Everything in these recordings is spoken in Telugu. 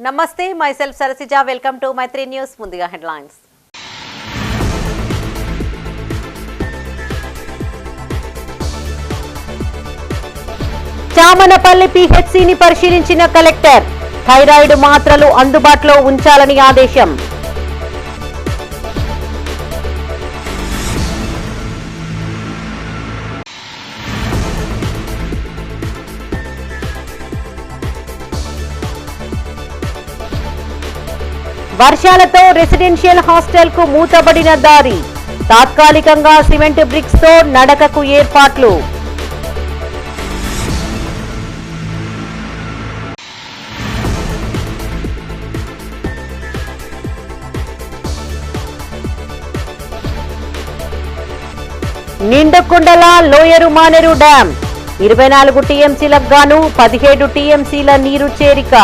నమస్తే myself Sarasija welcome to Maitri news. ముందుగా హెడ్లైన్స్. చామనపల్లి పిహెచ్సిని పరిశీలించిన కలెక్టర్. థైరాయిడ్ మాత్రలు అందుబాటులో ఉంచాలని ఆదేశం. వర్షాలతో రెసిడెన్షియల్ హాస్టల్ కు మూతబడిన దారి. తాత్కాలికంగా సిమెంట్ బ్రిక్స్ తో నడకకు ఏర్పాట్లు. నిండుకుండల లోయరు మానేరు డ్యాం 24 టీఎంసీలకు గాను 17 టీఎంసీల నీరు చేరిక.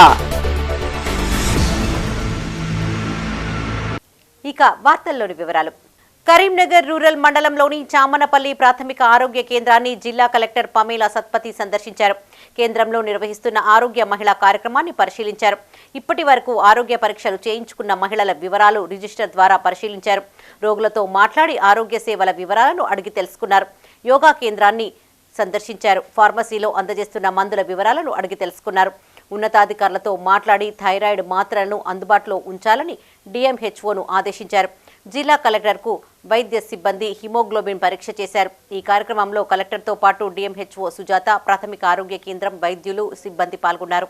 ఇక వార్తల్లోని వివరాలు. కరీంనగర్ రూరల్ మండలంలోని చామనపల్లి ప్రాథమిక ఆరోగ్య కేంద్రాన్ని జిల్లా కలెక్టర్ పమేలా సత్పతి సందర్శించారు. కేంద్రంలో నిర్వహిస్తున్న ఆరోగ్య మహిళా కార్యక్రమాన్ని పరిశీలించారు. ఇప్పటి వరకు ఆరోగ్య పరీక్షలు చేయించుకున్న మహిళల వివరాలు రిజిస్టర్ ద్వారా పరిశీలించారు. రోగులతో మాట్లాడి ఆరోగ్య సేవల వివరాలను అడిగి తెలుసుకున్నారు. యోగా కేంద్రాన్ని సందర్శించారు. ఫార్మసీలో అందజేస్తున్న మందుల వివరాలను అడిగి తెలుసుకున్నారు. ఉన్నతాధికారులతో మాట్లాడి థైరాయిడ్ మాత్రలను అందుబాటులో ఉంచాలని డిఎంహెచ్ఓను ఆదేశించారు. జిల్లా కలెక్టర్కు వైద్య సిబ్బంది హిమోగ్లోబిన్ పరీక్ష చేశారు. ఈ కార్యక్రమంలో కలెక్టర్తో పాటు డిఎంహెచ్ఓ సుజాత, ప్రాథమిక ఆరోగ్య కేంద్రం వైద్యులు, సిబ్బంది పాల్గొన్నారు.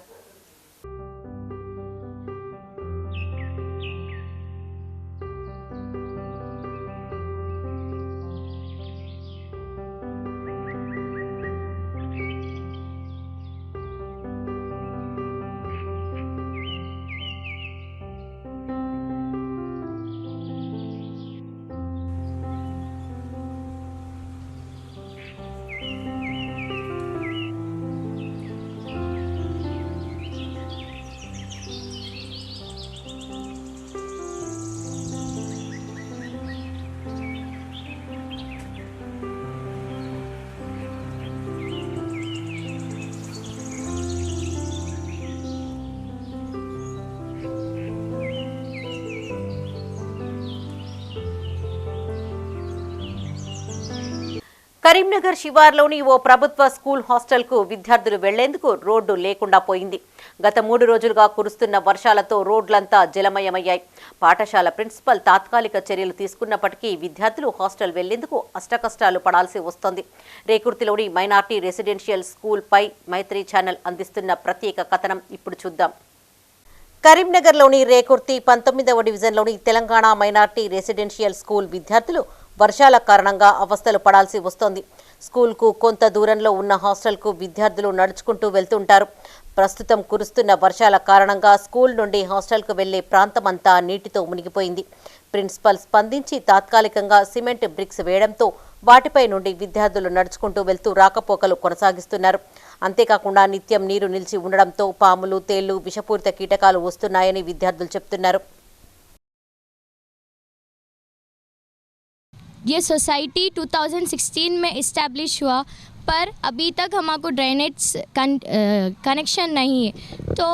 కరీంనగర్ శివార్లోని ఓ ప్రభుత్వ స్కూల్ హాస్టల్కు విద్యార్థులు వెళ్లేందుకు రోడ్డు లేకుండా పోయింది. గత 3 రోజులుగా కురుస్తున్న వర్షాలతో రోడ్లంతా జలమయమయ్యాయి. పాఠశాల ప్రిన్సిపల్ తాత్కాలిక చర్యలు తీసుకున్నప్పటికీ విద్యార్థులు హాస్టల్ వెళ్లేందుకు అష్టకష్టాలు పడాల్సి వస్తోంది. రేకుర్తిలోని మైనార్టీ రెసిడెన్షియల్ స్కూల్ పై మైత్రి ఛానల్ అందిస్తున్న ప్రత్యేక కథనం ఇప్పుడు చూద్దాం. కరీంనగర్లోని రేకుర్తి 19వ డివిజన్లోని తెలంగాణ మైనార్టీ రెసిడెన్షియల్ స్కూల్ విద్యార్థులు వర్షాల కారణంగా అవస్థలు పడాల్సి వస్తోంది. స్కూల్కు కొంత దూరంలో ఉన్న హాస్టల్కు విద్యార్థులు నడుచుకుంటూ వెళ్తుంటారు. ప్రస్తుతం కురుస్తున్న వర్షాల కారణంగా స్కూల్ నుండి హాస్టల్కు వెళ్లే ప్రాంతమంతా నీటితో మునిగిపోయింది. ప్రిన్సిపల్ స్పందించి తాత్కాలికంగా సిమెంట్ బ్రిక్స్ వేయడంతో వాటిపై నుండి విద్యార్థులు నడుచుకుంటూ వెళ్తూ రాకపోకలు కొనసాగిస్తున్నారు. అంతేకాకుండా నిత్యం నీరు నిలిచి ఉండడంతో పాములు, తేళ్లు, విషపూరిత కీటకాలు వస్తున్నాయని విద్యార్థులు చెప్తున్నారు. ये सोसाइटी 2016 में इस्टेब्लिश हुआ, पर अभी तक हमको ड्रेनेज कनेक्शन नहीं है. तो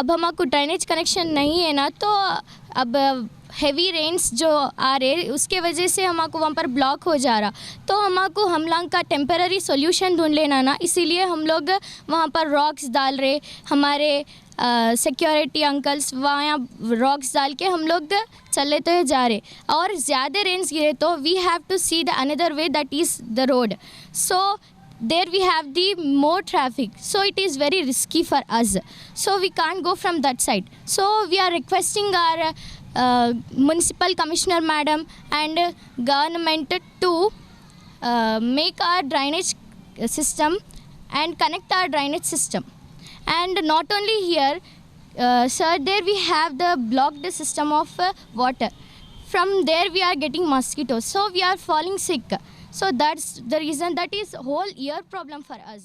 अब हमको ड्रेनेज कनेक्शन नहीं है ना, तो अब हेवी रेन्स जो आ रहे उसके वजह से हमको वहाँ पर ब्लॉक हो जा रहा. तो हमको हम लोग का टेम्पररी सोल्यूशन ढूंढ लेना ना, इसीलिए हम लोग वहाँ पर रॉक्स डाल रहे. हमारे सिक्योरिटी अंकल्स वहाँ रॉक्स डाल के हम लोग चल लेते हुए जा रहे. और ज़्यादा रेन्स गिरे तो we have to see the another way, that is the road. So there we have the more traffic, so it is very risky for us, so we can't go from that side. So we are requesting our municipal commissioner madam and government to make our drainage system and connect our drainage system. And not only here, sir, there we have the blocked system of water. From there we are getting mosquitoes, so we are falling sick. So that's the reason, that is whole year problem for us.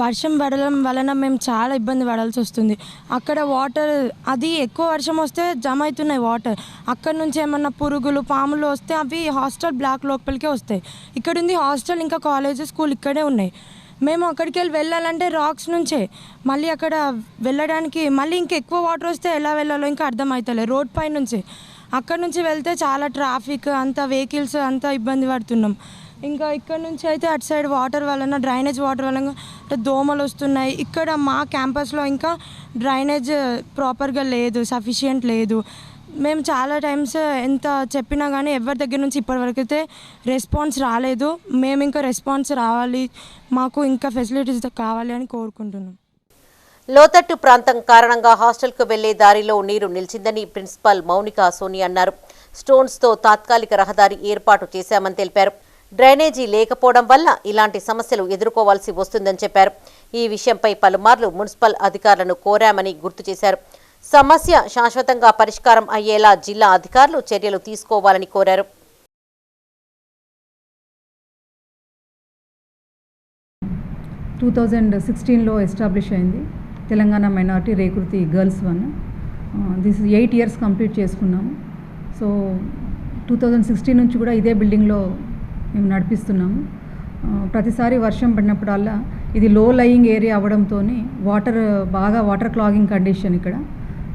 వర్షం పడడం వలన మేము చాలా ఇబ్బంది పడాల్సి వస్తుంది. అక్కడ వాటర్ అది ఎక్కువ వర్షం వస్తే జమ అవుతున్నాయి వాటర్. అక్కడ నుంచి ఏమన్నా పురుగులు, పాములు వస్తే అవి హాస్టల్ బ్లాక్ లోపలికే వస్తాయి. ఇక్కడ ఉంది హాస్టల్, ఇంకా కాలేజ్, స్కూల్ ఇక్కడే ఉన్నాయి. మేము అక్కడికి వెళ్ళాలంటే రాక్స్ నుంచే మళ్ళీ అక్కడ వెళ్ళడానికి మళ్ళీ ఇంకా ఎక్కువ వాటర్ వస్తే ఎలా వెళ్ళాలో ఇంకా అర్థమవుతలేదు. రోడ్ పై నుంచి అక్కడ నుంచి వెళ్తే చాలా ట్రాఫిక్, అంత వెహికల్స్ అంతా ఇబ్బంది పడుతున్నాం. ఇంకా ఇక్కడ నుంచి అయితే అటు సైడ్ వాటర్ వలన, డ్రైనేజ్ వాటర్ వలన దోమలు వస్తున్నాయి. ఇక్కడ మా క్యాంపస్లో ఇంకా డ్రైనేజ్ ప్రాపర్గా లేదు, సఫిషియెంట్ లేదు. మేము చాలా టైమ్స్ ఎంత చెప్పినా కానీ ఎవరి దగ్గర నుంచి ఇప్పటివరకు అయితే రెస్పాన్స్ రాలేదు. మేము ఇంకా రెస్పాన్స్ రావాలి, మాకు ఇంకా ఫెసిలిటీస్ కావాలి అని కోరుకుంటున్నాం. లోతట్టు ప్రాంతం కారణంగా హాస్టల్కు వెళ్లే దారిలో నీరు నిలిచిందని ప్రిన్సిపాల్ మౌనిక సోని అన్నారు. స్టోన్స్తో తాత్కాలిక రహదారి ఏర్పాటు చేశామని తెలిపారు. డ్రైనేజీ లేకపోవడం వల్ల ఇలాంటి సమస్యలు ఎదుర్కోవాల్సి వస్తుందని చెప్పారు. ఈ విషయంపై పలుమార్లు మున్సిపల్ అధికారులను కోరామని గుర్తు చేశారు. సమస్య శాశ్వతంగా పరిష్కారం అయ్యేలా జిల్లా అధికారులు చర్యలు తీసుకోవాలని కోరారు. 2016లో ఎస్టాబ్లిష్ అయింది Telangana minority Rekurthi girls 1. This 8 years complete చేసుకున్నాము. సో 2016 నుంచి కూడా ఇదే బిల్డింగ్లో మేము నడిపిస్తున్నాము. ప్రతిసారి వర్షం పడినప్పుడల్లా ఇది లో లయింగ్ ఏరియా అవ్వడంతో వాటర్ క్లాగింగ్ కండిషన్ ఇక్కడ.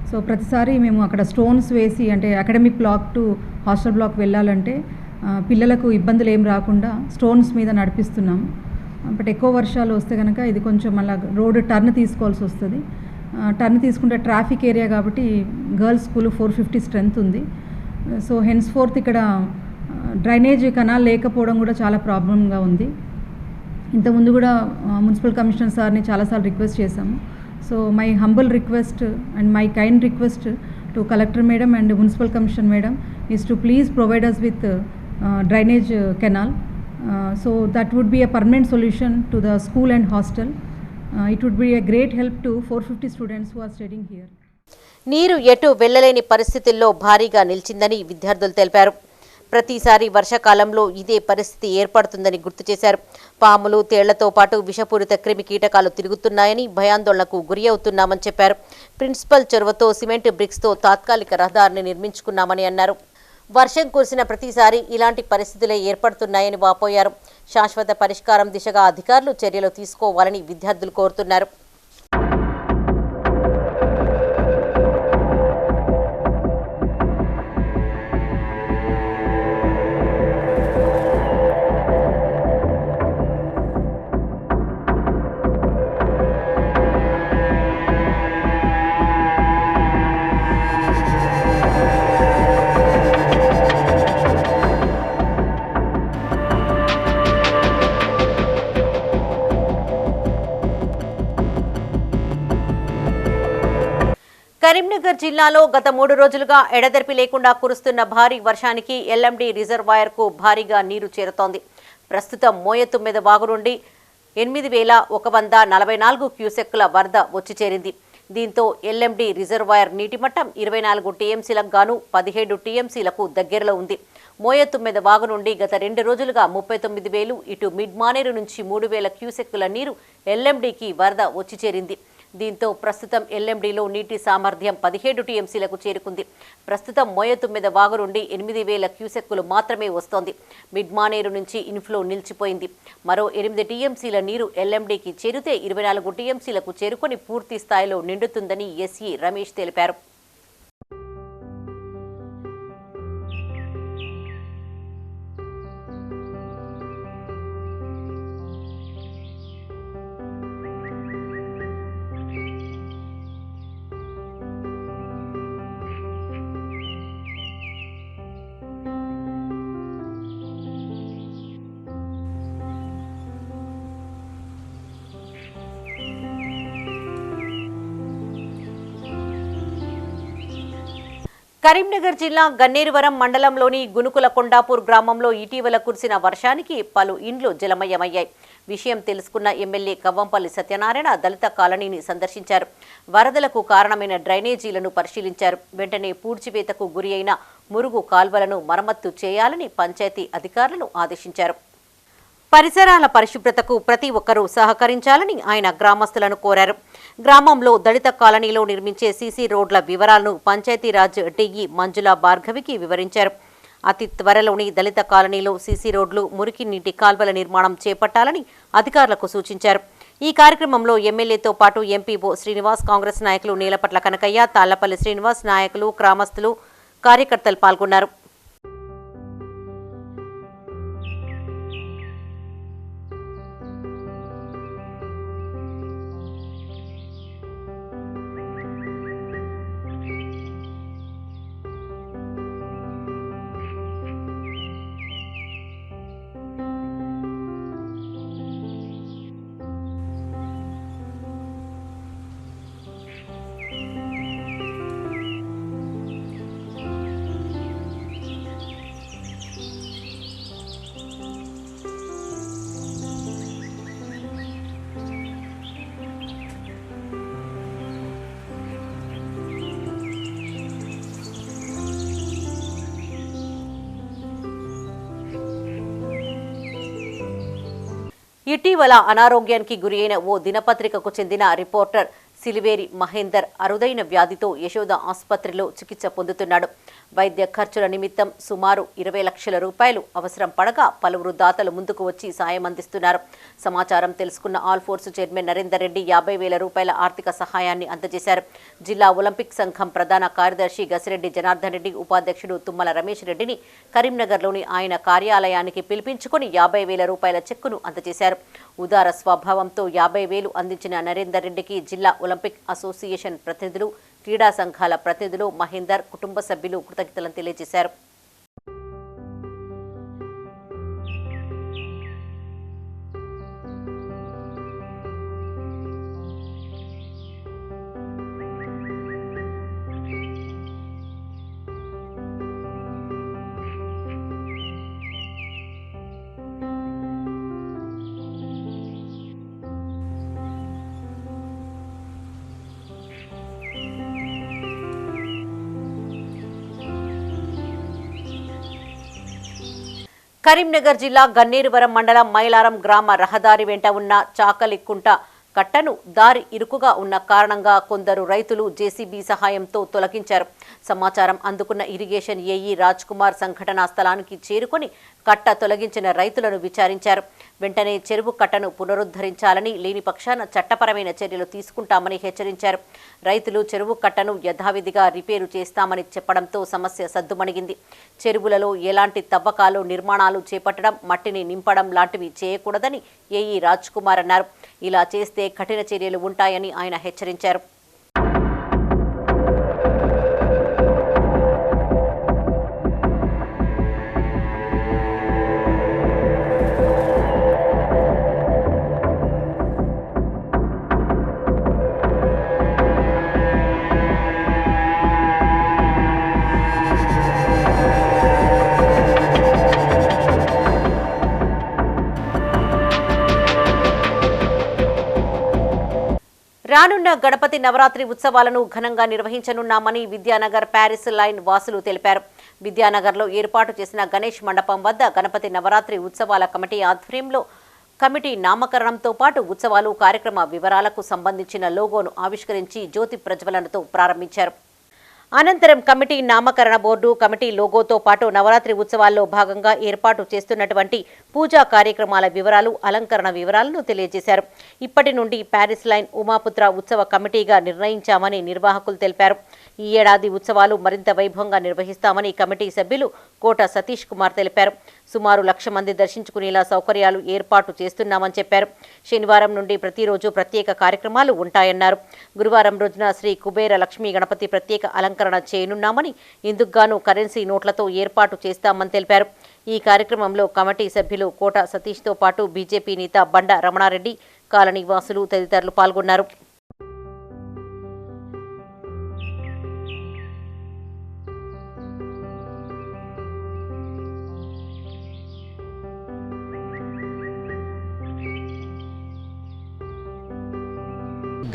సో ప్రతిసారి మేము అక్కడ స్టోన్స్ వేసి, అంటే academic block to hostel block వెళ్ళాలంటే పిల్లలకు ఇబ్బందులు ఏం రాకుండా స్టోన్స్ మీద నడిపిస్తున్నాము. బట్ ఎక్కువ వర్షాలు వస్తే కనుక ఇది కొంచెం మళ్ళీ రోడ్డు టర్న్ తీసుకోవాల్సి వస్తుంది. టర్న్ తీసుకుంటే ట్రాఫిక్ ఏరియా కాబట్టి గర్ల్స్ స్కూల్ 450 స్ట్రెంత్ ఉంది. సో హెన్స్ ఫోర్త్ ఇక్కడ డ్రైనేజ్ కెనాల్ లేకపోవడం కూడా చాలా ప్రాబ్లంగా ఉంది. ఇంతకుముందు కూడా మున్సిపల్ కమిషనర్ సార్ని చాలాసార్లు రిక్వెస్ట్ చేశాము. So my humble request and my kind request to collector madam and municipal commissioner madam is to please provide us with drainage canal. So that would be a permanent solution to the school and hostel. It would be a great help to 450 students who are studying here. నీరు ఎటు వెళ్లలేని పరిస్థితుల్లో భారీగా నిలిచిందని విద్యార్థులు తెలిపారు. ప్రతిసారి వర్షాకాలంలో ఇదే పరిస్థితి ఏర్పడుతుందని గుర్తు చేశారు. పాములు, తేళ్లతో పాటు విషపూరిత క్రిమి కీటకాలు తిరుగుతున్నాయని భయాందోళనకు గురి అవుతున్నామని చెప్పారు. ప్రిన్సిపల్ చొరవతో సిమెంట్ బ్రిక్స్తో తాత్కాలిక రహదారిని నిర్మించుకున్నామని అన్నారు. వర్షం కురిసిన ప్రతిసారి ఇలాంటి పరిస్థితులే ఏర్పడుతున్నాయని వాపోయారు. శాశ్వత పరిష్కారం దిశగా అధికారులు చర్యలు తీసుకోవాలని విద్యార్థులు కోరుతున్నారు. కరీంనగర్ జిల్లాలో గత 3 రోజులుగా ఎడతెరిపి లేకుండా కురుస్తున్న భారీ వర్షానికి ఎల్ఎండి రిజర్వాయర్కు భారీగా నీరు చేరుతోంది. ప్రస్తుతం మోయతుమ్మెద వాగు నుండి 8,144 క్యూసెక్కుల వరద వచ్చి చేరింది. దీంతో ఎల్ఎండి రిజర్వాయర్ నీటి మట్టం 24 టీఎంసీలకు గాను 17 టీఎంసీలకు దగ్గరలో ఉంది. మోయతుమ్మెద వాగు నుండి గత 2 రోజులుగా 39,000, ఇటు మిడ్ మానేరు నుంచి 3,000 క్యూసెక్కుల నీరు ఎల్ఎండికి వరద వచ్చి చేరింది. దీంతో ప్రస్తుతం ఎల్ఎండిలో నీటి సామర్థ్యం 17 టీఎంసీలకు చేరుకుంది. ప్రస్తుతం మోయతుమ్మెద వాగు నుండి 8,000 క్యూసెక్కులు మాత్రమే వస్తోంది. మిడ్ మానేరు నుంచి ఇన్ఫ్లో నిలిచిపోయింది. మరో 8 టీఎంసీల నీరు ఎల్ఎండికి చేరితే 24 టీఎంసీలకు చేరుకొని పూర్తి స్థాయిలో నిండుతుందని ఎస్ఈ రమేష్ తెలిపారు. కరీంనగర్ జిల్లా గన్నేరువరం మండలంలోని గునుకుల కొండాపూర్ గ్రామంలో ఇటీవల కురిసిన వర్షానికి పలు ఇండ్లు జలమయమయ్యాయి. విషయం తెలుసుకున్న ఎమ్మెల్యే కవ్వంపల్లి సత్యనారాయణ దళిత కాలనీని సందర్శించారు. వరదలకు కారణమైన డ్రైనేజీలను పరిశీలించారు. వెంటనే పూడ్చివేతకు గురి అయిన మురుగు కాల్వలను మరమ్మత్తు చేయాలని పంచాయతీ అధికారులను ఆదేశించారు. పరిసరాల పరిశుభ్రతకు ప్రతి ఒక్కరూ సహకరించాలని ఆయన గ్రామస్తులను కోరారు. గ్రామంలో దళిత కాలనీలో నిర్మించే సీసీ రోడ్ల వివరాలను పంచాయతీరాజ్ డిఈ మంజుల భార్గవికి వివరించారు. అతి త్వరలోని దళిత కాలనీలో సీసీ రోడ్లు, మురికి నీటి కాల్వల నిర్మాణం చేపట్టాలని అధికారులకు సూచించారు. ఈ కార్యక్రమంలో ఎమ్మెల్యేతో పాటు ఎంపీఓ శ్రీనివాస్, కాంగ్రెస్ నాయకులు నీలపట్ల కనకయ్య, తాళ్లపల్లి శ్రీనివాస్, నాయకులు, గ్రామస్తులు, కార్యకర్తలు పాల్గొన్నారు. ఇటీవల అనారోగ్యానికి గురైన ఓ దినపత్రికకు చెందిన రిపోర్టర్ సిలివేరి మహేందర్ అరుదైన వ్యాధితో యశోద ఆసుపత్రిలో చికిత్స పొందుతున్నాడు. వైద్య ఖర్చుల నిమిత్తం సుమారు 20 లక్షల రూపాయలు అవసరం పడగా పలువురు దాతలు ముందుకు వచ్చి సాయం అందిస్తున్నారు. సమాచారం తెలుసుకున్న all force chairman Narender Reddy 50,000 రూపాయల ఆర్థిక సహాయాన్ని అందజేశారు. జిల్లా ఒలింపిక్ సంఘం ప్రధాన కార్యదర్శి గసిరెడ్డి జనార్దన్ రెడ్డి, ఉపాధ్యక్షుడు తుమ్మల రమేష్ రెడ్డిని కరీంనగర్లోని ఆయన కార్యాలయానికి పిలిపించుకుని 50,000 రూపాయల చెక్కును అందజేశారు. ఉదార స్వభావంతో 50,000 అందించిన నరేందర్ రెడ్డికి జిల్లా ఒలింపిక్ అసోసియేషన్ ప్రతినిధులు, క్రీడా సంఘాల ప్రతినిధులు, మహేందర్ కుటుంబ సభ్యులు కృతజ్ఞతలను తెలియజేశారు. కరీంనగర్ జిల్లా గన్నేరువరం మండలం మైలారం గ్రామ రహదారి వెంట ఉన్న చాకలికుంట కట్టను దారి ఇరుకుగా ఉన్న కారణంగా కొందరు రైతులు జేసీబీ సహాయంతో తొలగించారు. సమాచారం అందుకున్న ఇరిగేషన్ ఏఈ రాజ్ కుమార్ సంఘటనా స్థలానికి చేరుకొని కట్ట తొలగించిన రైతులను విచారించారు. వెంటనే చెరువు కట్టను పునరుద్ధరించాలని, లేని పక్షాన చట్టపరమైన చర్యలు తీసుకుంటామని హెచ్చరించారు. రైతులు చెరువు కట్టను యథావిధిగా రిపేరు చేస్తామని చెప్పడంతో సమస్య సద్దుమణిగింది. చెరువులలో ఎలాంటి తవ్వకాలు, నిర్మాణాలు చేపట్టడం, మట్టిని నింపడం లాంటివి చేయకూడదని ఏఈ రాజ్ కుమార్ అన్నారు. ఇలా చేస్తే కఠిన చర్యలు ఉంటాయని ఆయన హెచ్చరించారు. రానున్న గణపతి నవరాత్రి ఉత్సవాలను ఘనంగా నిర్వహించనున్నామని విద్యానగర్ ప్యారిస్ లైన్ వాసులు తెలిపారు. విద్యానగర్లో ఏర్పాటు చేసిన గణేష్ మండపం వద్ద గణపతి నవరాత్రి ఉత్సవాల కమిటీ ఆధ్వర్యంలో కమిటీ నామకరణంతో పాటు ఉత్సవాలు కార్యక్రమ వివరాలకు సంబంధించిన లోగోను ఆవిష్కరించి జ్యోతి ప్రజ్వలనతో ప్రారంభించారు. అనంతరం కమిటీ నామకరణ బోర్డు, కమిటీ లోగోతో పాటు నవరాత్రి ఉత్సవాల్లో భాగంగా ఏర్పాటు చేస్తున్నటువంటి పూజా కార్యక్రమాల వివరాలు, అలంకరణ వివరాలను తెలియజేశారు. ఇప్పటి నుండి ప్యారిస్ లైన్ ఉమాపుత్ర ఉత్సవ కమిటీగా నిర్ణయించామని నిర్వాహకులు తెలిపారు. ఈ ఏడాది ఉత్సవాలు మరింత వైభవంగా నిర్వహిస్తామని కమిటీ సభ్యులు కోట సతీష్ కుమార్ తెలిపారు. సుమారు 1,00,000 మంది దర్శించుకునేలా సౌకర్యాలు ఏర్పాటు చేస్తున్నామని చెప్పారు. శనివారం నుండి ప్రతిరోజు ప్రత్యేక కార్యక్రమాలు ఉంటాయన్నారు. గురువారం రోజున శ్రీ కుబేర లక్ష్మీ గణపతి ప్రత్యేక అలంకరణ చేయనున్నామని, ఇందుకుగాను కరెన్సీ నోట్లతో ఏర్పాటు చేస్తామని తెలిపారు. ఈ కార్యక్రమంలో కమిటీ సభ్యులు కోట సతీష్తో పాటు బీజేపీ నేత బండ రమణారెడ్డి, కాలనీ వాసులు తదితరులు పాల్గొన్నారు.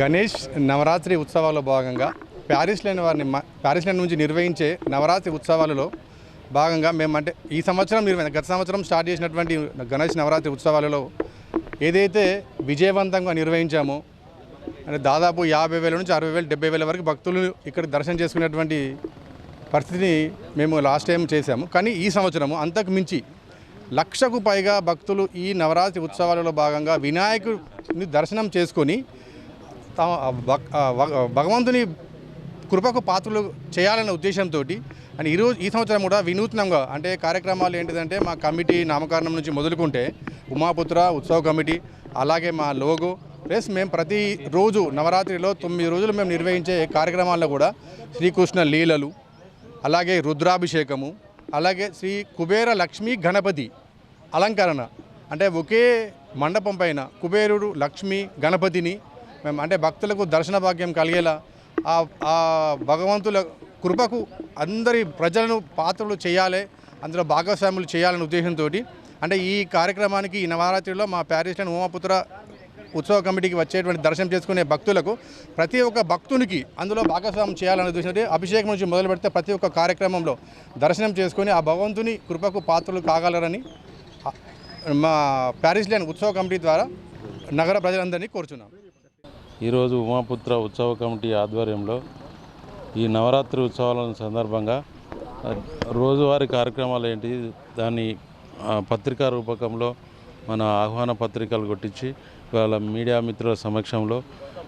గణేష్ నవరాత్రి ఉత్సవాల్లో భాగంగా ప్యారిస్ లైన్ నుంచి నిర్వహించే నవరాత్రి ఉత్సవాలలో భాగంగా మేము అంటే ఈ సంవత్సరం గత సంవత్సరం స్టార్ట్ చేసినటువంటి గణేష్ నవరాత్రి ఉత్సవాలలో ఏదైతే విజయవంతంగా నిర్వహించామో అంటే దాదాపు 50,000 నుంచి 60,000, 70,000 వరకు భక్తులు ఇక్కడ దర్శనం చేసుకునేటువంటి పరిస్థితిని మేము లాస్ట్ టైం చేశాము. కానీ ఈ సంవత్సరము అంతకు మించి లక్షకు పైగా భక్తులు ఈ నవరాత్రి ఉత్సవాలలో భాగంగా వినాయకుని దర్శనం చేసుకొని భగవంతుని కృపకు పాత్రలు చేయాలనే ఉద్దేశంతో అని ఈ సంవత్సరం కూడా వినూత్నంగా అంటే కార్యక్రమాలు ఏంటిదంటే మా కమిటీ నామకరణం నుంచి మొదలుకుంటే ఉమాపుత్ర ఉత్సవ కమిటీ, అలాగే మా లోగో ప్లస్ మేము ప్రతిరోజు నవరాత్రిలో 9 రోజులు మేము నిర్వహించే కార్యక్రమాల్లో కూడా శ్రీకృష్ణ లీలలు, అలాగే రుద్రాభిషేకము, అలాగే శ్రీ కుబేర లక్ష్మీ గణపతి అలంకరణ అంటే ఒకే మండపం పైన కుబేరుడు లక్ష్మి గణపతిని మేము అంటే భక్తులకు దర్శన భాగ్యం కలిగేలా ఆ భగవంతుల కృపకు అందరి ప్రజలను పాత్రలు చేయాలి, అందులో భాగస్వాములు చేయాలనే ఉద్దేశంతో అంటే ఈ కార్యక్రమానికి ఈ నవరాత్రిలో మా ప్యారిస్లోని ఉమాపుత్ర ఉత్సవ కమిటీకి వచ్చేటువంటి దర్శనం చేసుకునే భక్తులకు ప్రతి ఒక్క భక్తునికి అందులో భాగస్వామ్యం చేయాలనే ఉద్దేశంతో అభిషేకం నుంచి మొదలు పెడితే ప్రతి ఒక్క కార్యక్రమంలో దర్శనం చేసుకొని ఆ భగవంతుని కృపకు పాత్రలు కాగలరని మా ప్యారిస్లోని ఉత్సవ కమిటీ ద్వారా నగర ప్రజలందరినీ కోరుచున్నాం. ఈరోజు ఉమాపుత్ర ఉత్సవ కమిటీ ఆధ్వర్యంలో ఈ నవరాత్రి ఉత్సవాల సందర్భంగా రోజువారీ కార్యక్రమాలు ఏంటి దాన్ని పత్రికా రూపకంలో మన ఆహ్వాన పత్రికలు కొట్టించి వాళ్ళ మీడియా మిత్రుల సమక్షంలో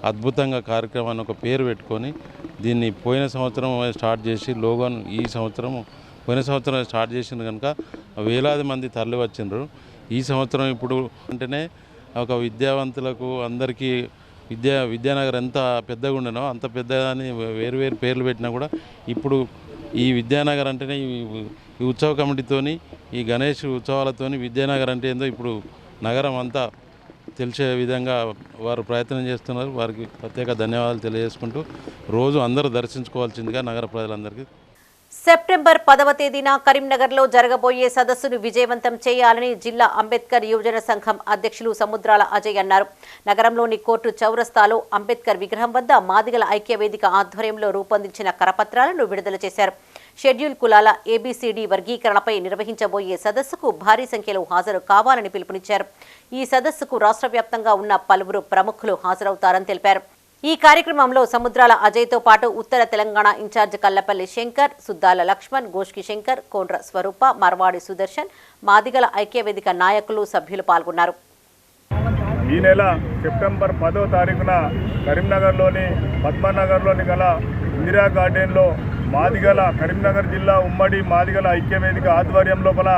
అద్భుతంగా కార్యక్రమాన్ని ఒక పేరు పెట్టుకొని దీన్ని పోయిన సంవత్సరం స్టార్ట్ చేసి లోగోన్ ఈ సంవత్సరం పోయిన సంవత్సరం స్టార్ట్ చేసింది కనుక వేలాది మంది తరలి వచ్చిండ్రు. ఈ సంవత్సరం ఇప్పుడు అంటేనే ఒక విద్యావంతులకు అందరికీ విద్యానగర్ ఎంత పెద్దగా ఉండనో అంత పెద్దదని వేరు పేర్లు పెట్టినా కూడా ఇప్పుడు ఈ విద్యానగర్ అంటేనే ఈ ఉత్సవ కమిటీతోని ఈ గణేష్ ఉత్సవాలతోని విద్యానగర్ అంటే ఏందో ఇప్పుడు నగరం అంతా తెలిసే విధంగా వారు ప్రయత్నం చేస్తున్నారు. వారికి ప్రత్యేక ధన్యవాదాలు తెలియజేసుకుంటూ రోజు అందరూ దర్శించుకోవాల్సిందిగా నగర ప్రజలందరికీ. సెప్టెంబర్ 10వ తేదీన కరీంనగర్లో జరగబోయే సదస్సును విజయవంతం చేయాలని జిల్లా అంబేద్కర్ యువజన సంఘం అధ్యక్షులు సముద్రాల అజయ్ అన్నారు. నగరంలోని కోర్టు చౌరస్తాలో అంబేద్కర్ విగ్రహం వద్ద మాదిగల ఐక్యవేదిక ఆధ్వర్యంలో రూపొందించిన కరపత్రాలను విడుదల చేశారు. షెడ్యూల్ కులాల ఏబీసీడీ వర్గీకరణపై నిర్వహించబోయే సదస్సుకు భారీ సంఖ్యలో హాజరు కావాలని పిలుపునిచ్చారు. ఈ సదస్సుకు రాష్ట్ర వ్యాప్తంగా ఉన్న పలువురు ప్రముఖులు హాజరవుతారని తెలిపారు. ఈ కార్యక్రమంలో సముద్రాల అజయ్తో పాటు ఉత్తర తెలంగాణ ఇన్ఛార్జ్ కల్లపల్లి శంకర్, సుద్దాల లక్ష్మణ్, గోష్కి శంకర్, కోండ్ర స్వరూప, మర్వాడి సుదర్శన్, మాదిగల ఐక్యవేదిక నాయకులు, సభ్యులు పాల్గొన్నారు. ఈ నెల సెప్టెంబర్ 10వ తారీఖున కరీంనగర్లోని పద్మనగర్లోని గల ఇందిరా గార్డెన్లో కరీంనగర్ జిల్లా ఉమ్మడి మాదిగల ఐక్యవేదిక ఆధ్వర్యం లోపల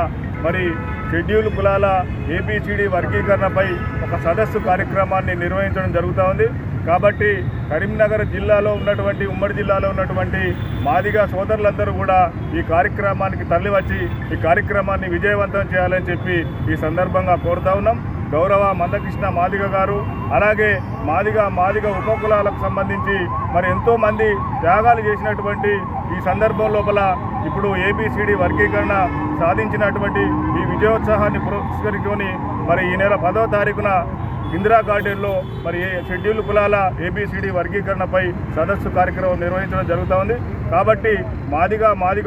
మరి షెడ్యూల్ కులాల ఏబీసీడీ వర్గీకరణపై ఒక సదస్సు కార్యక్రమాన్ని నిర్వహించడం జరుగుతూ ఉంది. కాబట్టి కరీంనగర్ జిల్లాలో ఉన్నటువంటి ఉమ్మడి జిల్లాలో ఉన్నటువంటి మాదిగ సోదరులందరూ కూడా ఈ కార్యక్రమానికి తరలివచ్చి ఈ కార్యక్రమాన్ని విజయవంతం చేయాలని చెప్పి ఈ సందర్భంగా కోరుతా ఉన్నాం. గౌరవ మందకృష్ణ మాదిగ గారు అలాగే మాదిగ ఉపకులాలకు సంబంధించి మరి ఎంతోమంది త్యాగాలు చేసినటువంటి ఈ సందర్భం లోపల ఇప్పుడు ఏబీసీడీ వర్గీకరణ సాధించినటువంటి ఈ విజయోత్సవాన్ని పురస్కరించుకొని మరి ఈ నెల 10వ తారీఖున ఇందిరా గార్డెన్లో మరి షెడ్యూల్ కులాల ఏబీసీడీ వర్గీకరణపై సదస్సు కార్యక్రమం నిర్వహించడం జరుగుతూ ఉంది. కాబట్టి మాదిగ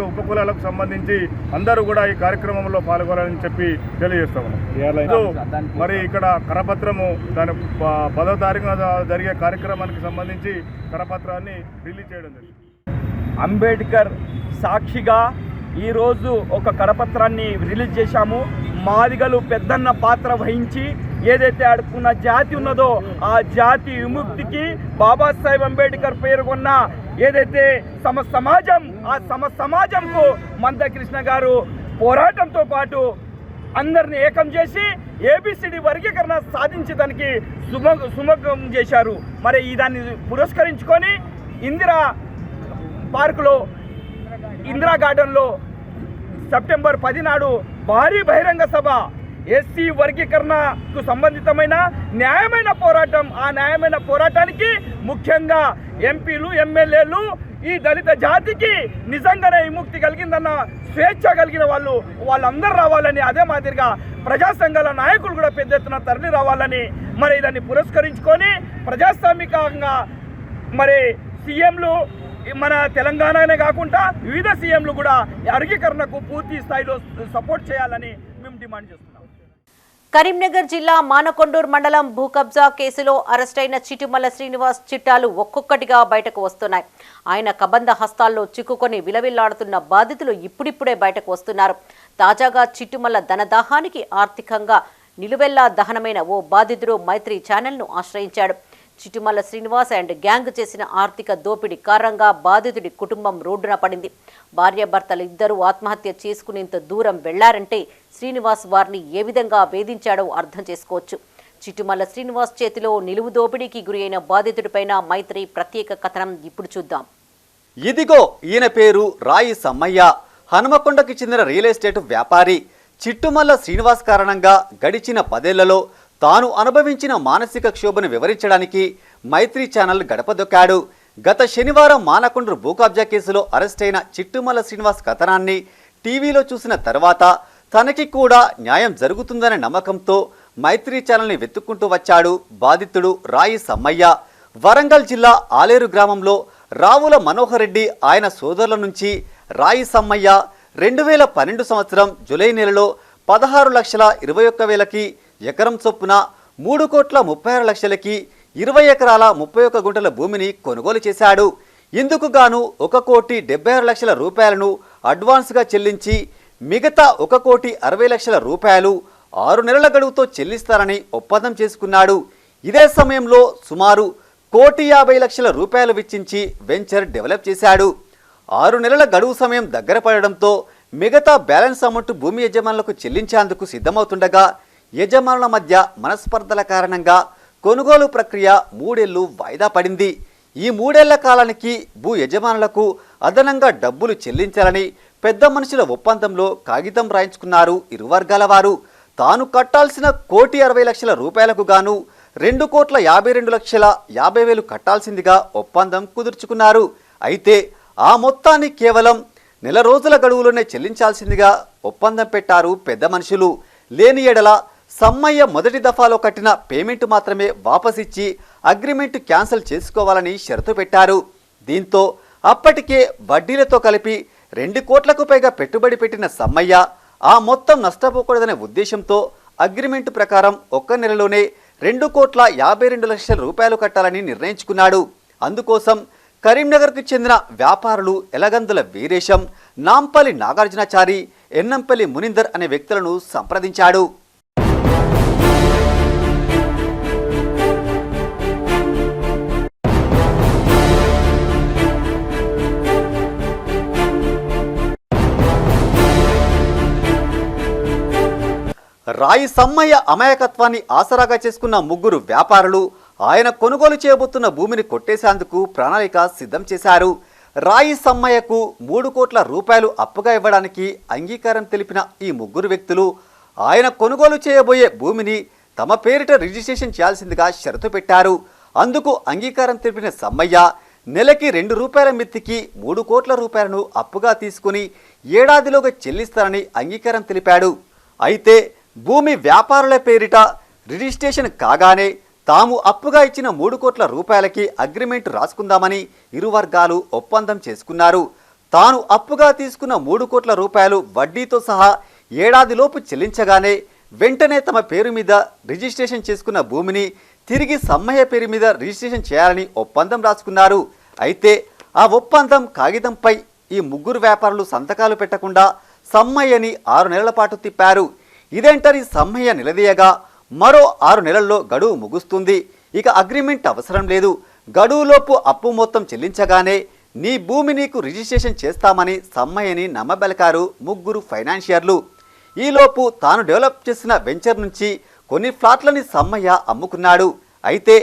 ఉపకులాలకు సంబంధించి అందరూ కూడా ఈ కార్యక్రమంలో పాల్గొనాలని చెప్పి తెలియజేస్తాము. మరి ఇక్కడ కరపత్రము దాని 10వ తారీఖున జరిగే కార్యక్రమానికి సంబంధించి కరపత్రాన్ని రిలీజ్ చేయడం జరిగింది. అంబేద్కర్ సాక్షిగా ఈరోజు ఒక కరపత్రాన్ని రిలీజ్ చేశాము. మాదిగలు పెద్దన్న పాత్ర వహించి ఏదైతే అడుక్కున్న జాతి ఉన్నదో ఆ జాతి విముక్తికి బాబాసాహెబ్ అంబేద్కర్ పేర్కొన్న ఏదైతే సమాజంకు మందకృష్ణ గారు పోరాటంతో పాటు అందరిని ఏకం చేసి ఏబిసిడి వర్గీకరణ సాధించడానికి సుమగం చేశారు. మరి దాన్ని పురస్కరించుకొని ఇందిరా పార్కులో ఇందిరా గార్డెన్లో సెప్టెంబర్ 10 నాడు భారీ బహిరంగ సభ ఎస్సీ వర్గీకరణకు సంబంధితమైన న్యాయమైన పోరాటం, ఆ న్యాయమైన పోరాటానికి ముఖ్యంగా ఎంపీలు ఎమ్మెల్యేలు ఈ దళిత జాతికి నిజంగానే విముక్తి కలిగిందన్న స్వేచ్ఛ కలిగిన వాళ్ళందరూ రావాలని, అదే మాదిరిగా ప్రజా సంఘాల నాయకులు కూడా పెద్ద ఎత్తున తరలి రావాలని మరి దాన్ని పురస్కరించుకొని ప్రజాస్వామికంగా మరి సీఎంలు మన తెలంగాణనే కాకుండా వివిధ సీఎంలు కూడా వర్గీకరణకు పూర్తి స్థాయిలో సపోర్ట్ చేయాలని మేము డిమాండ్ చేస్తున్నాం. కరీంనగర్ జిల్లా మానకొండూరు మండలం భూ కబ్జా కేసులో అరెస్టైన చిట్టుమల్ల శ్రీనివాస్ చిట్టాలు ఒక్కొక్కటిగా బయటకు వస్తున్నాయి. ఆయన కబంధ హస్తాల్లో చిక్కుకొని విలవిల్లాడుతున్న బాధితులు ఇప్పుడిప్పుడే బయటకు వస్తున్నారు. తాజాగా చిట్టుమల్ల ధనదాహానికి ఆర్థికంగా నిలువెల్లా దహనమైన ఓ బాధితుడు మైత్రి ఛానల్ను ఆశ్రయించాడు. చిట్టుమల్ల శ్రీనివాస్ అండ్ గ్యాంగ్ చేసిన ఆర్థిక దోపిడీ కారణంగా బాధితుడి కుటుంబం రోడ్డున పడింది. భార్యాభర్తలు ఇద్దరూ ఆత్మహత్య చేసుకునేంత దూరం వెళ్లారంటే శ్రీనివాస్ వారిని ఏ విధంగా వేధించాడో అర్థం చేసుకోవచ్చు. చిట్టుమల్ల శ్రీనివాస్ చేతిలో నిలువు దోపిడీకి గురి అయిన బాధితుడిపైన మైత్రి ప్రత్యేక కథనం ఇప్పుడు చూద్దాం. ఇదిగో ఈయన పేరు రాయి సమ్మయ్య. హనుమకొండకి చెందిన రియల్ ఎస్టేట్ వ్యాపారి. చిట్టుమల్ల శ్రీనివాస్ కారణంగా గడిచిన 10 ఏళ్లలో తాను అనుభవించిన మానసిక క్షోభను వివరించడానికి మైత్రి ఛానల్ గడపదొక్కాడు. గత శనివారం మానకొండూరు భూ కబ్జా కేసులో అరెస్టైన చిట్టుమల్ల శ్రీనివాస్ కథనాన్ని టీవీలో చూసిన తర్వాత తనకి కూడా న్యాయం జరుగుతుందనే నమ్మకంతో మైత్రి ఛానల్ని వెతుక్కుంటూ వచ్చాడు బాధితుడు రాయి సమ్మయ్య. వరంగల్ జిల్లా ఆలేరు గ్రామంలో రావుల మనోహర్ రెడ్డి ఆయన సోదరుల నుంచి రాయి సమ్మయ్య 2012 సంవత్సరం జూలై నెలలో 16,21,000కి ఎకరం చొప్పున 3,36,00,000కి 20 ఎకరాల 31 గుంటల భూమిని కొనుగోలు చేశాడు. ఇందుకు గాను 1,76,00,000 రూపాయలను అడ్వాన్స్గా చెల్లించి మిగతా 1,60,00,000 రూపాయలు 6 నెలల గడువుతో చెల్లిస్తారని ఒప్పందం చేసుకున్నాడు. ఇదే సమయంలో సుమారు 1,50,00,000 రూపాయలు వెచ్చించి వెంచర్ డెవలప్ చేశాడు. 6 నెలల గడువు సమయం దగ్గర పడడంతో మిగతా బ్యాలెన్స్ అమౌంట్ భూమి యజమానులకు చెల్లించేందుకు సిద్ధమవుతుండగా యజమానుల మధ్య మనస్పర్ధల కారణంగా కొనుగోలు ప్రక్రియ 3 ఏళ్లు వాయిదా పడింది. ఈ 3 ఏళ్ల కాలానికి భూ యజమానులకు అదనంగా డబ్బులు చెల్లించాలని పెద్ద మనుషుల ఒప్పందంలో కాగితం రాయించుకున్నారు ఇరు వర్గాల వారు. తాను కట్టాల్సిన 1,60,00,000 రూపాయలకు గాను 2,52,50,000 కట్టాల్సిందిగా ఒప్పందం కుదుర్చుకున్నారు. అయితే ఆ మొత్తాన్ని కేవలం నెల రోజుల గడువులోనే చెల్లించాల్సిందిగా ఒప్పందం పెట్టారు పెద్ద మనుషులు. లేని ఎడల సమ్మయ్య మొదటి దఫాలో కట్టిన పేమెంట్ మాత్రమే వాపసిచ్చి అగ్రిమెంట్ క్యాన్సిల్ చేసుకోవాలని షరతు పెట్టారు. దీంతో అప్పటికే వడ్డీలతో కలిపి 2 కోట్లకు పైగా పెట్టుబడి పెట్టిన సమ్మయ్య ఆ మొత్తం నష్టపోకూడదనే ఉద్దేశంతో అగ్రిమెంట్ ప్రకారం 1 నెలలోనే 2,52,00,000 రూపాయలు కట్టాలని నిర్ణయించుకున్నాడు. అందుకోసం కరీంనగర్కు చెందిన వ్యాపారులు ఎలగందుల వీరేశం, నాంపల్లి నాగార్జునాచారి, ఎన్నంపల్లి మునిందర్ అనే వ్యక్తులను సంప్రదించాడు. రాయి సమ్మయ్య అమాయకత్వాన్ని ఆసరాగా చేసుకున్న 3 వ్యాపారులు ఆయన కొనుగోలు చేయబోతున్న భూమిని కొట్టేసేందుకు ప్రణాళిక సిద్ధం చేశారు. రాయి సమ్మయ్యకు 3 కోట్ల రూపాయలు అప్పుగా ఇవ్వడానికి అంగీకారం తెలిపిన ఈ 3 వ్యక్తులు ఆయన కొనుగోలు చేయబోయే భూమిని తమ పేరిట రిజిస్ట్రేషన్ చేయాల్సిందిగా షరతు పెట్టారు. అందుకు అంగీకారం తెలిపిన సమ్మయ్య నెలకి 2 రూపాయల మిత్తికి 3 కోట్ల రూపాయలను అప్పుగా తీసుకుని ఏడాదిలోగా చెల్లిస్తారని అంగీకారం తెలిపాడు. అయితే భూమి వ్యాపారుల పేరిట రిజిస్ట్రేషన్ కాగానే తాము అప్పుగా ఇచ్చిన 3 కోట్ల రూపాయలకి అగ్రిమెంట్ రాసుకుందామని ఇరు వర్గాలు ఒప్పందం చేసుకున్నారు. తాను అప్పుగా తీసుకున్న 3 కోట్ల రూపాయలు వడ్డీతో సహా ఏడాదిలోపు చెల్లించగానే వెంటనే తమ పేరు మీద రిజిస్ట్రేషన్ చేసుకున్న భూమిని తిరిగి సమ్మయ్య పేరు మీద రిజిస్ట్రేషన్ చేయాలని ఒప్పందం రాసుకున్నారు. అయితే ఆ ఒప్పందం కాగితంపై ఈ 3 వ్యాపారులు సంతకాలు పెట్టకుండా సమ్మయ్యని 6 నెలల పాటు తిప్పారు. ఇదేంటని సమ్మయ్య నిలదీయగా మరో 6 నెలల్లో గడువు ముగుస్తుంది, ఇక అగ్రిమెంట్ అవసరం లేదు, గడువులోపు అప్పు మొత్తం చెల్లించగానే నీ భూమి నీకు రిజిస్ట్రేషన్ చేస్తామని సమ్మయ్యని నమ్మబలికారు 3 ఫైనాన్షియర్లు. ఈలోపు తాను డెవలప్ చేసిన వెంచర్ నుంచి కొన్ని ఫ్లాట్లని సమ్మయ్య అమ్ముకున్నాడు. అయితే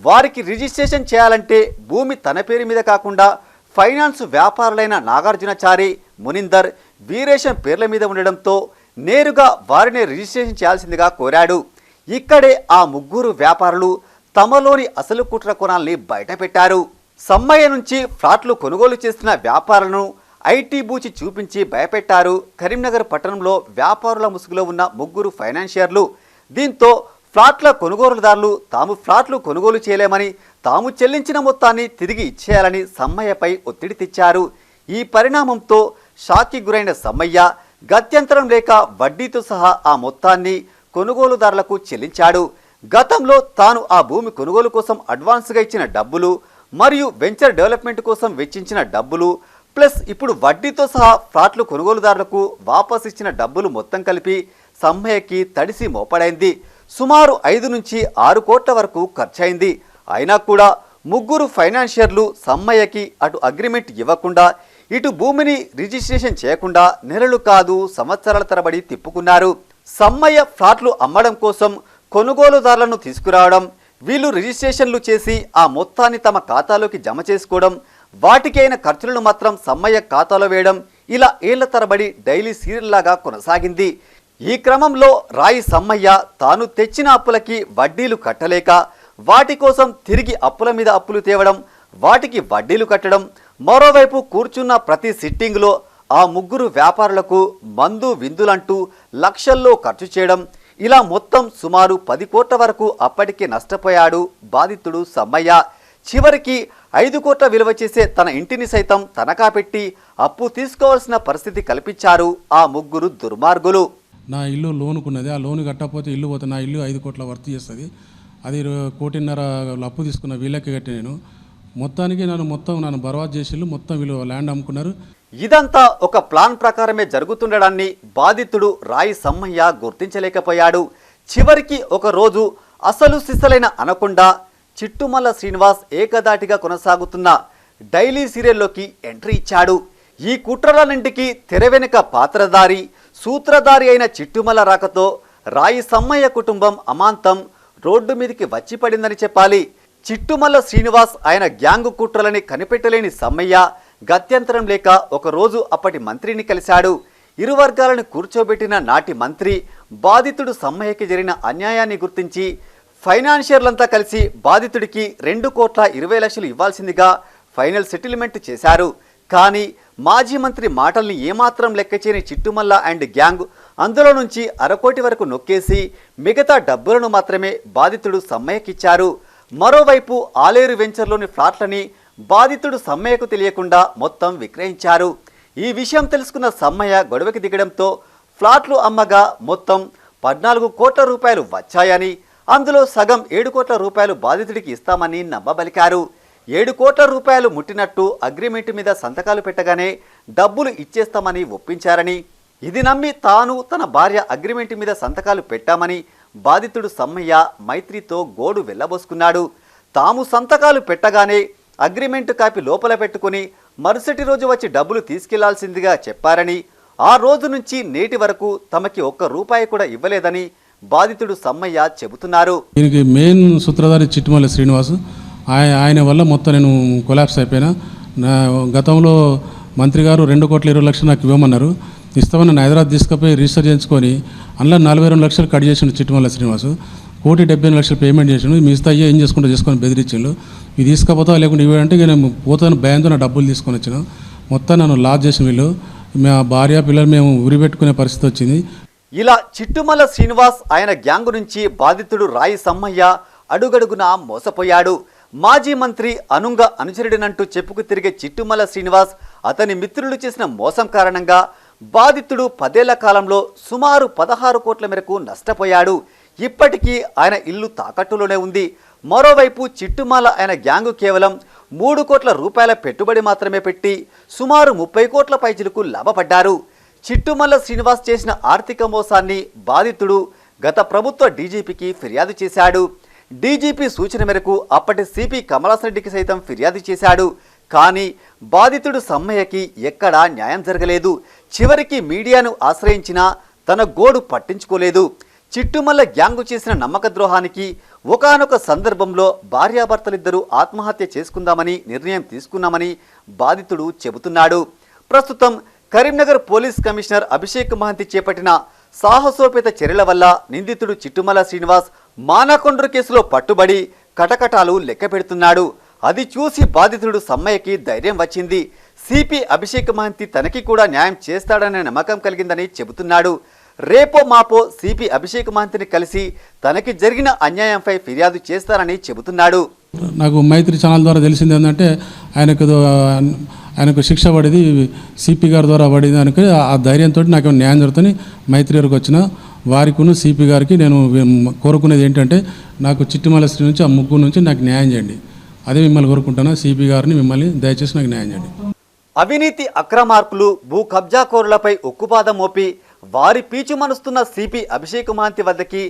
వారికి రిజిస్ట్రేషన్ చేయాలంటే భూమి తన పేరు మీద కాకుండా ఫైనాన్స్ వ్యాపారులైన నాగార్జునాచారి, మునిందర్, వీరేశం పేర్ల మీద ఉండడంతో నేరుగా వారిని రిజిస్ట్రేషన్ చేయాల్సిందిగా కోరాడు. ఇక్కడే ఆ 3 వ్యాపారులు తమలోని అసలు కుట్ర కోణాల్ని బయటపెట్టారు. సమ్మయ్య నుంచి ఫ్లాట్లు కొనుగోలు చేసిన వ్యాపారులను ఐటీ బూచి చూపించి భయపెట్టారు కరీంనగర్ పట్టణంలో వ్యాపారుల ముసుగులో ఉన్న 3 ఫైనాన్షియర్లు. దీంతో ఫ్లాట్ల కొనుగోలుదారులు తాము ఫ్లాట్లు కొనుగోలు చేయలేమని, తాము చెల్లించిన మొత్తాన్ని తిరిగి ఇచ్చేయాలని సమ్మయ్యపై ఒత్తిడి తెచ్చారు. ఈ పరిణామంతో షాక్కి గురైన సమ్మయ్య గత్యంతరం లేక వడ్డీతో సహా ఆ మొత్తాన్ని కొనుగోలుదారులకు చెల్లించాడు. గతంలో తాను ఆ భూమి కొనుగోలు కోసం అడ్వాన్స్గా ఇచ్చిన డబ్బులు మరియు వెంచర్ డెవలప్మెంట్ కోసం వెచ్చించిన డబ్బులు ప్లస్ ఇప్పుడు వడ్డీతో సహా ఫ్లాట్లు కొనుగోలుదారులకు వాపస్ ఇచ్చిన డబ్బులు మొత్తం కలిపి సమ్మయ్యకి తడిసి మోపడైంది. సుమారు 5 నుంచి 6 కోట్ల వరకు ఖర్చయింది. అయినా కూడా ముగ్గురు ఫైనాన్షియర్లు సమ్మయ్యకి అటు అగ్రిమెంట్ ఇవ్వకుండా ఇటు భూమిని రిజిస్ట్రేషన్ చేయకుండా నెలలు కాదు సంవత్సరాల తరబడి తిప్పుకున్నారు. సమ్మయ్య ఫ్లాట్లు అమ్మడం కోసం కొనుగోలుదారులను తీసుకురావడం, వీళ్ళు రిజిస్ట్రేషన్లు చేసి ఆ మొత్తాన్ని తమ ఖాతాలోకి జమ చేసుకోవడం, వాటికి అయిన ఖర్చులను మాత్రం సమ్మయ్య ఖాతాలో వేయడం, ఇలా ఏళ్ల తరబడి డైలీ సీరియల్ లాగా కొనసాగింది. ఈ క్రమంలో రాయి సమ్మయ్య తాను తెచ్చిన అప్పులకి వడ్డీలు కట్టలేక వాటి కోసం తిరిగి అప్పుల మీద అప్పులు తేవడం, వాటికి వడ్డీలు కట్టడం, మరోవైపు కూర్చున్న ప్రతి సిట్టింగ్లో ఆ ముగ్గురు వ్యాపారులకు మందు విందులంటూ లక్షల్లో ఖర్చు చేయడం, ఇలా మొత్తం సుమారు 10 కోట్ల వరకు అప్పటికే నష్టపోయాడు బాధితుడు సమ్మయ్య. చివరికి 5 కోట్ల విలువ చేసే తన ఇంటిని సైతం తనఖా పెట్టి అప్పు తీసుకోవాల్సిన పరిస్థితి కల్పించారు ఆ ముగ్గురు దుర్మార్గులు. నా ఇల్లు లోనుకున్నది, ఆ లోను కట్టకపోతే ఇల్లు పోతే నా ఇల్లు 5 కోట్ల వర్త్ చేస్తుంది. అది 1.5 కోట్ల అప్పు తీసుకున్న వీళ్ళకి కట్టి నేను మొత్తానికి నన్ను బర్బాద్ చేసి మొత్తం వీళ్ళు ల్యాండ్ అమ్ముకున్నారు. ఇదంతా ఒక ప్లాన్ ప్రకారమే జరుగుతుండడాన్ని బాధితుడు రాయి సమ్మయ్య గుర్తించలేకపోయాడు. చివరికి ఒక రోజు అసలు సిసలైన అనకుండా చిట్టుమల్ల శ్రీనివాస్ ఏకదాటిగా కొనసాగుతున్న డైలీ సీరియల్లోకి ఎంట్రీ ఇచ్చాడు. ఈ కుట్రలన్నింటికి తెర వెనుక పాత్రధారి, సూత్రధారి అయిన చిట్టుమల్ల రాకతో రాయి సమ్మయ్య కుటుంబం అమాంతం రోడ్డు మీదకి వచ్చి పడిందని చెప్పాలి. చిట్టుమల్ల శ్రీనివాస్ ఆయన గ్యాంగు కుట్రలని కనిపెట్టలేని సమ్మయ్య గత్యంతరం లేక ఒకరోజు అప్పటి మంత్రిని కలిశాడు. ఇరు వర్గాలను కూర్చోబెట్టిన నాటి మంత్రి బాధితుడు సమ్మయ్యకి జరిగిన అన్యాయాన్ని గుర్తించి ఫైనాన్షియర్లంతా కలిసి బాధితుడికి 2,20,00,000 ఇవ్వాల్సిందిగా ఫైనల్ సెటిల్మెంట్ చేశారు. కానీ మాజీ మంత్రి మాటల్ని ఏమాత్రం లెక్కచేయని చిట్టుమల్ల అండ్ గ్యాంగ్ అందులో నుంచి 1/2 కోటి వరకు నొక్కేసి మిగతా డబ్బులను మాత్రమే బాధితుడు సమ్మయ్యకిచ్చారు. మరోవైపు ఆలేరు వెంచర్లోని ఫ్లాట్లని బాధితుడు సమ్మయ్యకు తెలియకుండా మొత్తం విక్రయించారు. ఈ విషయం తెలుసుకున్న సమ్మయ్య గొడవకి దిగడంతో ఫ్లాట్లు అమ్మగా మొత్తం 14 కోట్ల రూపాయలు వచ్చాయని, అందులో సగం 7 కోట్ల రూపాయలు బాధితుడికి ఇస్తామని నమ్మబలికారు. 7 కోట్ల రూపాయలు ముట్టినట్టు అగ్రిమెంట్ మీద సంతకాలు పెట్టగానే డబ్బులు ఇచ్చేస్తామని ఒప్పించారని, ఇది నమ్మి తాను తన భార్య అగ్రిమెంట్ మీద సంతకాలు పెట్టామని బాధితుడు సమ్మయ్య మైత్రితో గోడు వెళ్ళబోసుకున్నాడు. తాము సంతకాలు పెట్టగానే అగ్రిమెంట్ కాపీ లోపల పెట్టుకుని మరుసటి రోజు వచ్చి డబ్బులు తీసుకెళ్లాల్సిందిగా చెప్పారని, ఆ రోజు నుంచి నేటి వరకు తమకి 1 రూపాయి కూడా ఇవ్వలేదని బాధితుడు సమ్మయ్య చెబుతున్నారు. దీనికి మెయిన్ సూత్రధారి చిట్టుమల్ల శ్రీనివాస్, ఆయన వల్ల మొత్తం నేను కొలాప్స్ అయిపోయినా. గతంలో మంత్రి గారు 2,20,00,000 నాకు ఇవ్వమన్నారు. ఇస్తామని నన్ను హైదరాబాద్ తీసుకుపోయి రిజిస్టర్ చేయించుకొని అందులో 42 లక్షలు కట్ చేసిండు చిట్టుమల్ల శ్రీనివాస్. 1,78,00,000 పేమెంట్ చేసిండు. మీ ఇస్తా ఏం చేసుకుంటూ చేసుకొని బెదిరించిండు. ఇది తీసుకపోతా లేకుంటే ఇవ్వంటే నేను పోతాను భయంతో నా డబ్బులు తీసుకొని వచ్చాను. మొత్తం నన్ను లాస్ చేసిన వీళ్ళు. మా భార్య పిల్లలు మేము ఉరి పెట్టుకునే పరిస్థితి వచ్చింది. ఇలా చిట్టుమల్ల శ్రీనివాస్ ఆయన గ్యాంగు నుంచి బాధితుడు రాయి సమ్మయ్య అడుగడుగునా మోసపోయాడు. మాజీ మంత్రి అనుంగ అనుచరుడినంటూ చెప్పుకు తిరిగే చిట్టుమల్ల శ్రీనివాస్ అతని మిత్రులు చేసిన మోసం కారణంగా బాధితుడు 10 ఏళ్ల కాలంలో సుమారు 16 కోట్ల మేరకు నష్టపోయాడు. ఇప్పటికీ ఆయన ఇల్లు తాకట్టులోనే ఉంది. మరోవైపు చిట్టుమల్ల ఆయన గ్యాంగు కేవలం 3 కోట్ల రూపాయల పెట్టుబడి మాత్రమే పెట్టి సుమారు 30 కోట్ల పైచిలకు లాభపడ్డారు. చిట్టుమల్ల శ్రీనివాస్ చేసిన ఆర్థిక మోసాన్ని బాధితుడు గత ప్రభుత్వ డీజీపీకి ఫిర్యాదు చేశాడు. డీజీపీ సూచన మేరకు అప్పటి సిపి కమలాసన్ రెడ్డికి సైతం ఫిర్యాదు చేశాడు. కానీ బాధితుడు సమ్మయ్యకి ఎక్కడా న్యాయం జరగలేదు. చివరికి మీడియాను ఆశ్రయించినా తన గోడు పట్టించుకోలేదు. చిట్టుమల్ల గ్యాంగు చేసిన నమ్మక ద్రోహానికి ఒకానొక సందర్భంలో భార్యాభర్తలిద్దరూ ఆత్మహత్య చేసుకుందామని నిర్ణయం తీసుకున్నామని బాధితుడు చెబుతున్నాడు. ప్రస్తుతం కరీంనగర్ పోలీస్ కమిషనర్ అభిషేక్ మహంతి చేపట్టిన సాహసోపేత చర్యల వల్ల నిందితుడు చిట్టుమల్ల శ్రీనివాస్ మానకొండ్రు కేసులో పట్టుబడి కటకటాలు లెక్క పెడుతున్నాడు. అది చూసి బాధితుడు సమ్మయ్యకి ధైర్యం వచ్చింది. సిపి అభిషేక్ మహంతి తనకి కూడా న్యాయం చేస్తాడనే నమ్మకం కలిగిందని చెబుతున్నాడు. రేపో మాపో సిపి అభిషేక్ మహంతిని కలిసి తనకి జరిగిన అన్యాయంపై ఫిర్యాదు చేస్తారని చెబుతున్నాడు. నాకు మైత్రి ఛానల్ ద్వారా తెలిసింది ఏంటంటే ఆయనకు శిక్ష పడేది సిపి గారి ద్వారా పడేది అనుకుని ఆ ధైర్యంతో నాకు న్యాయం జరుగుతుంది మైత్రి గారికి వచ్చిన వారికును సిపి గారికి నేను కోరుకునేది ఏంటంటే నాకు చిట్టిమల శ్రీ నుంచి ఆ ముగ్గురు నుంచి నాకు న్యాయం చేయండి. అదే మిమ్మల్ని కోరుకుంటున్నా, సిపి గారిని మిమ్మల్ని దయచేసి నాకు న్యాయం చేయండి. అవినీతి అక్రమార్కులు భూ కబ్జాకోరులపై ఉక్కుపాదం మోపి వారి పీచు మనుస్తున్న సిపి అభిషేక్ మహంతి వద్దకి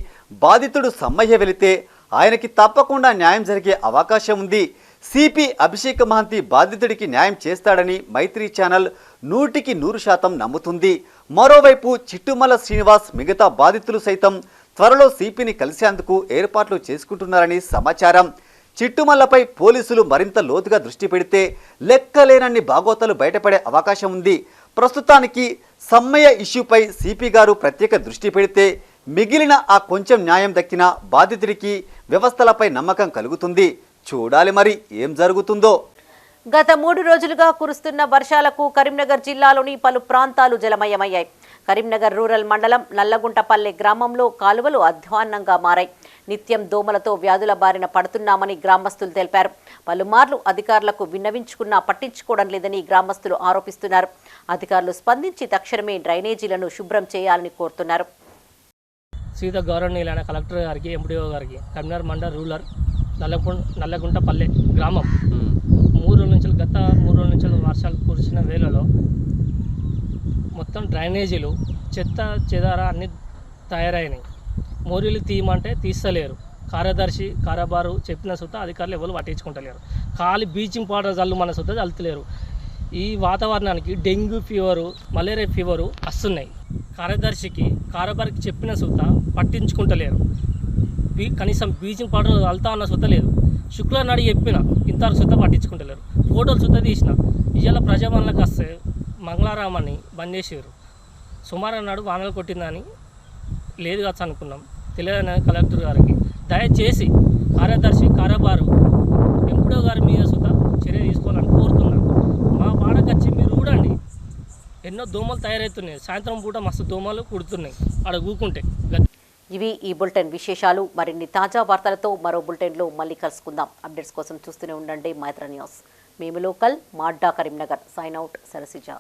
బాధితుడు సమ్మయ్య వెళితే ఆయనకి తప్పకుండా న్యాయం జరిగే అవకాశం ఉంది. సిపి అభిషేక్ మహంతి బాధితుడికి న్యాయం చేస్తాడని మైత్రి ఛానల్ 100% నమ్ముతుంది. మరోవైపు చిట్టుమల శ్రీనివాస్ మిగతా బాధితులు సైతం త్వరలో సిపిని కలిసేందుకు ఏర్పాట్లు చేసుకుంటున్నారని సమాచారం. చిట్టుమల్లపై పోలీసులు మరింత లోతుగా దృష్టి పెడితే లెక్కలేనన్ని బాగోతలు బయటపడే అవకాశం ఉంది. ప్రస్తుతానికి సమ్మయ్య ఇష్యూపై సిపి గారు ప్రత్యేక దృష్టి పెడితే మిగిలిన ఆ కొంచెం న్యాయం దక్కిన బాధితుడికి వ్యవస్థలపై నమ్మకం కలుగుతుంది. చూడాలి మరి ఏం జరుగుతుందో. గత 3 రోజులుగా కురుస్తున్న వర్షాలకు కరీంనగర్ జిల్లాలోని పలు ప్రాంతాలు జలమయమయ్యాయి. కరీంనగర్ రూరల్ మండలం నల్లగుంటపల్లె గ్రామంలో కాలువలు అధ్వాన్నంగా మారాయి. నిత్యం దోమలతో వ్యాధుల బారిన పడుతున్నామని గ్రామస్తులు తెలిపారు. పలుమార్లు అధికారులకు విన్నవించుకున్నా పట్టించుకోవడం లేదని గ్రామస్తులు ఆరోపిస్తున్నారు. అధికారులు స్పందించి తక్షణమే డ్రైనేజీలను శుభ్రం చేయాలని కోరుతున్నారు. సీత గౌరవనీయులైన కలెక్టర్ గారికి, ఎంపీడీఓ గారికి, కరీంనగర్ మండల్ రూరల్ నల్లగుంటపల్లె గ్రామం గత 3 రోజుల నుంచి వర్షాలు కురిసిన వేళలో మొత్తం డ్రైనేజీలు చెత్త చెదార అన్నీ తయారైనాయి. మోరీలు తీయమంటే తీస్తలేరు. కార్యదర్శి కారబారు చెప్పిన సుత అధికారులు ఎవరు పట్టించుకుంటలేరు. ఖాళీ బ్లీచింగ్ పౌడర్ జల్లు మన సుత చల్లుతలేరు. ఈ వాతావరణానికి డెంగ్యూ ఫీవరు, మలేరియా ఫీవరు వస్తున్నాయి. కార్యదర్శికి కారబారికి చెప్పిన సుత పట్టించుకుంటలేరు. కనీసం బ్లీచింగ్ పౌడర్ చల్లుతా అన్న సుత లేదు. శుక్రవారం నాడు చెప్పిన ఇంతవరకు సుత పట్టించుకుంటలేరు. ఫోటోలు సుత తీసిన ఇవాళ ప్రజాభవన్లకు వస్తే మంగళారామాన్ని బంద్ చేసారు. సుమారు నాడు వానలు కొట్టిందని లేదు కావచ్చు అనుకున్నాం. తెలియని కలెక్టర్ గారికి దయచేసి కార్యదర్శి కారబారు ఎంపీడీఓ గారి మీద సుత చర్య తీసుకోవాలని కోరుతున్నాను. మా వాడకు వచ్చి మీరు చూడండి, ఎన్నో దోమలు తయారవుతున్నాయి. సాయంత్రం పూట మస్తు దోమలు కుడుతున్నాయి ఆడ కూకుంటే. ఇవి ఈ బులెటిన్ విశేషాలు. మరిన్ని తాజా వార్తలతో మరో బులెటిన్లో మళ్ళీ కలుసుకుందాం. అప్డేట్స్ కోసం చూస్తూనే ఉండండి మైత్ర న్యూస్. మేము లోకల్, మాడ్డా, కరీంనగర్. Sign out, Sarasija.